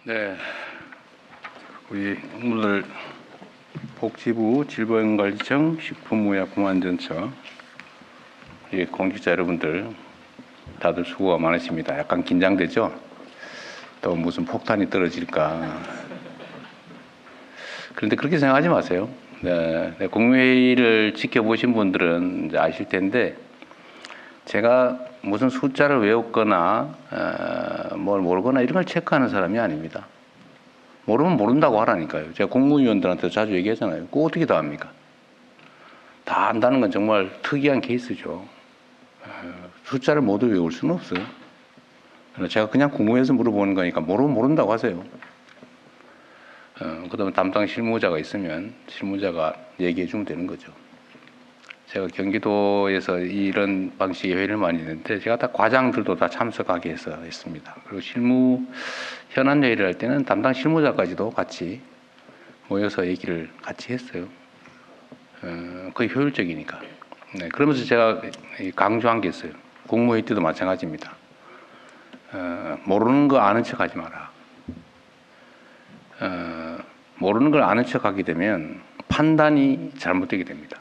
네, 우리 오늘 복지부 질병관리청 식품의약품안전처 공직자 여러분들 다들 수고가 많으십니다. 약간 긴장되죠? 또 무슨 폭탄이 떨어질까. 그런데 그렇게 생각하지 마세요. 네, 국무회의를 지켜보신 분들은 이제 아실 텐데 제가 무슨 숫자를 외웠거나 뭘 모르거나 이런 걸 체크하는 사람이 아닙니다. 모르면 모른다고 하라니까요. 제가 국무위원들한테 자주 얘기하잖아요. 그거 어떻게 다 합니까? 다 안다는 건 정말 특이한 케이스죠. 숫자를 모두 외울 수는 없어요. 제가 그냥 국무회에서 물어보는 거니까 모르면 모른다고 하세요. 그 다음에 담당 실무자가 있으면 실무자가 얘기해 주면 되는 거죠. 제가 경기도에서 이런 방식의 회의를 많이 했는데 제가 다 과장들도 다 참석하게 해서 했습니다. 그리고 실무 현안 회의를 할 때는 담당 실무자까지도 같이 모여서 얘기를 같이 했어요. 거의 효율적이니까. 네, 그러면서 제가 강조한 게 있어요. 국무회의 때도 마찬가지입니다. 모르는 거 아는 척 하지 마라. 모르는 걸 아는 척 하게 되면 판단이 잘못되게 됩니다.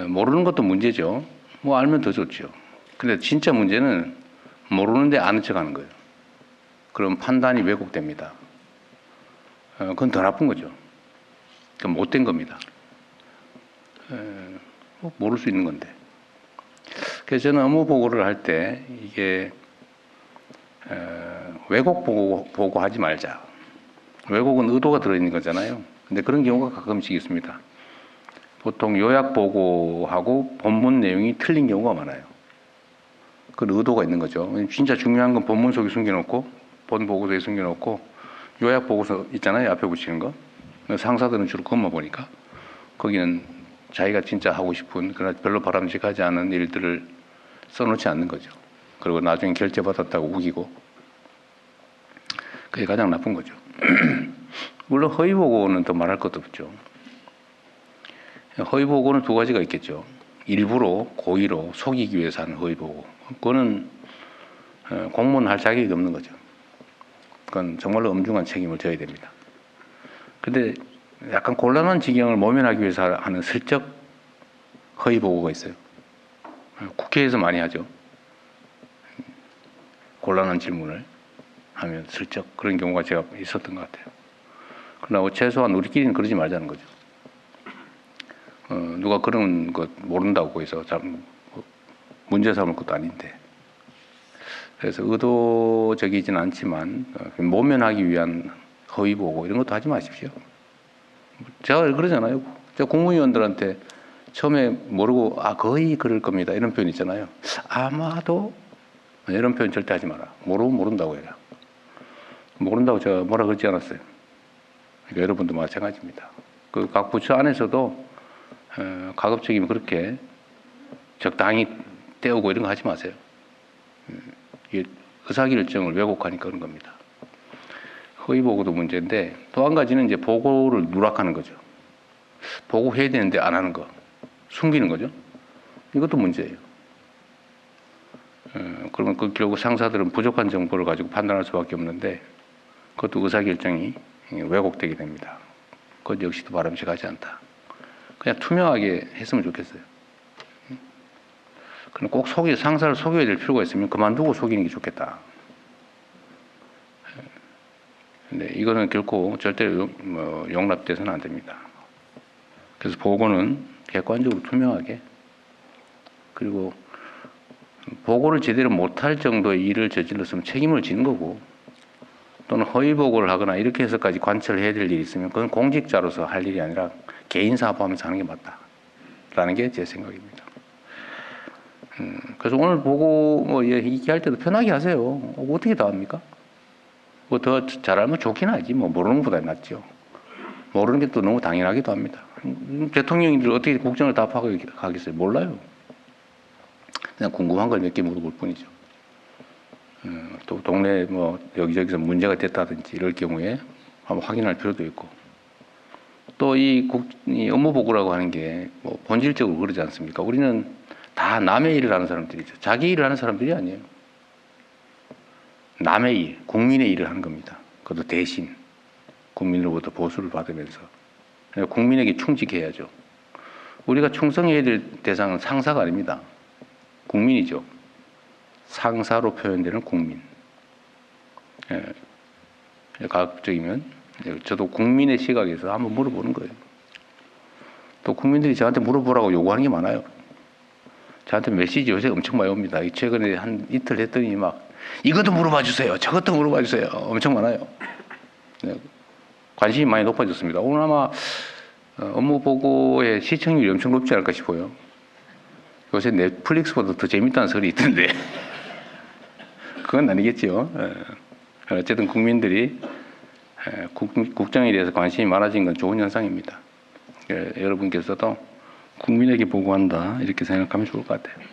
모르는 것도 문제죠. 뭐 알면 더 좋죠. 근데 진짜 문제는 모르는데 아는 척 하는 거예요. 그럼 판단이 왜곡됩니다. 그건 더 나쁜 거죠. 그건 못된 겁니다. 모를 수 있는 건데. 그래서 저는 업무 보고를 할 때 이게 왜곡 보고 하지 말자. 왜곡은 의도가 들어있는 거잖아요. 근데 그런 경우가 가끔씩 있습니다. 보통 요약 보고하고 본문 내용이 틀린 경우가 많아요. 그건 의도가 있는 거죠. 진짜 중요한 건 본문 속에 숨겨놓고 본 보고서에 숨겨놓고 요약 보고서 있잖아요. 앞에 붙이는 거. 상사들은 주로 그것만 보니까 거기는 자기가 진짜 하고 싶은 그러나 별로 바람직하지 않은 일들을 써놓지 않는 거죠. 그리고 나중에 결제받았다고 우기고 그게 가장 나쁜 거죠. 물론 허위 보고는 더 말할 것도 없죠. 허위 보고는 두 가지가 있겠죠. 일부러 고의로 속이기 위해서 하는 허위 보고. 그거는 공무원 할 자격이 없는 거죠. 그건 정말로 엄중한 책임을 져야 됩니다. 근데 약간 곤란한 지경을 모면하기 위해서 하는 슬쩍 허위 보고가 있어요. 국회에서 많이 하죠. 곤란한 질문을 하면 슬쩍 그런 경우가 제가 있었던 것 같아요. 그러나 최소한 우리끼리는 그러지 말자는 거죠. 누가 그런 것 모른다고 해서 문제 삼을 것도 아닌데. 그래서 의도적이진 않지만 모면하기 위한 허위 보고 이런 것도 하지 마십시오. 제가 그러잖아요. 제가 국무위원들한테 처음에 모르고 거의 그럴 겁니다. 이런 표현 있잖아요. 아마도 이런 표현 절대 하지 마라. 모르면 모른다고 해라. 모른다고 제가 뭐라 그러지 않았어요. 그러니까 여러분도 마찬가지입니다. 그 각 부처 안에서도 가급적이면 그렇게 적당히 떼우고 이런 거 하지 마세요. 이게 의사결정을 왜곡하니까 그런 겁니다. 허위 보고도 문제인데 또 한 가지는 이제 보고를 누락하는 거죠. 보고해야 되는데 안 하는 거. 숨기는 거죠. 이것도 문제예요. 그러면 결국 상사들은 부족한 정보를 가지고 판단할 수밖에 없는데 그것도 의사결정이 왜곡되게 됩니다. 그것 역시도 바람직하지 않다. 그냥 투명하게 했으면 좋겠어요. 그럼 꼭 상사를 속여야 될 필요가 있으면 그만두고 속이는 게 좋겠다. 근데 이거는 결코 절대로 용납돼서는 안 됩니다. 그래서 보고는 객관적으로 투명하게 그리고 보고를 제대로 못할 정도의 일을 저질렀으면 책임을 지는 거고 또는 허위 보고를 하거나 이렇게 해서까지 관철을 해야 될 일이 있으면 그건 공직자로서 할 일이 아니라 개인 사업하면서 하는 게 맞다라는 게 제 생각입니다. 그래서 오늘 보고 얘기할 때도 편하게 하세요. 어떻게 다 합니까? 뭐 더 잘 알면 좋긴 하지. 뭐 모르는 것보다 낫죠. 모르는 게 또 너무 당연하기도 합니다. 대통령님들 어떻게 국정을 다 파악하겠어요? 몰라요. 그냥 궁금한 걸 몇 개 물어볼 뿐이죠. 또 동네 뭐 여기저기서 문제가 됐다든지 이럴 경우에 한번 확인할 필요도 있고 또 이 업무 보고라고 하는 게 뭐 본질적으로 그러지 않습니까? 우리는 다 남의 일을 하는 사람들이죠. 자기 일을 하는 사람들이 아니에요. 남의 일, 국민의 일을 하는 겁니다. 그것도 대신 국민으로부터 보수를 받으면서 국민에게 충직해야죠. 우리가 충성해야 될 대상은 상사가 아닙니다. 국민이죠. 상사로 표현되는 국민. 가급적이면 저도 국민의 시각에서 한번 물어보는 거예요. 또 국민들이 저한테 물어보라고 요구하는 게 많아요. 저한테 메시지 요새 엄청 많이 옵니다. 최근에 한 이틀 했더니 막 이것도 물어봐 주세요. 저것도 물어봐 주세요. 엄청 많아요. 관심이 많이 높아졌습니다. 오늘 아마 업무 보고의 시청률이 엄청 높지 않을까 싶어요. 요새 넷플릭스보다 더 재밌다는 소리 있던데 그건 아니겠죠. 어쨌든 국민들이 국정에 대해서 관심이 많아진 건 좋은 현상입니다. 여러분께서도 국민에게 보고한다 이렇게 생각하면 좋을 것 같아요.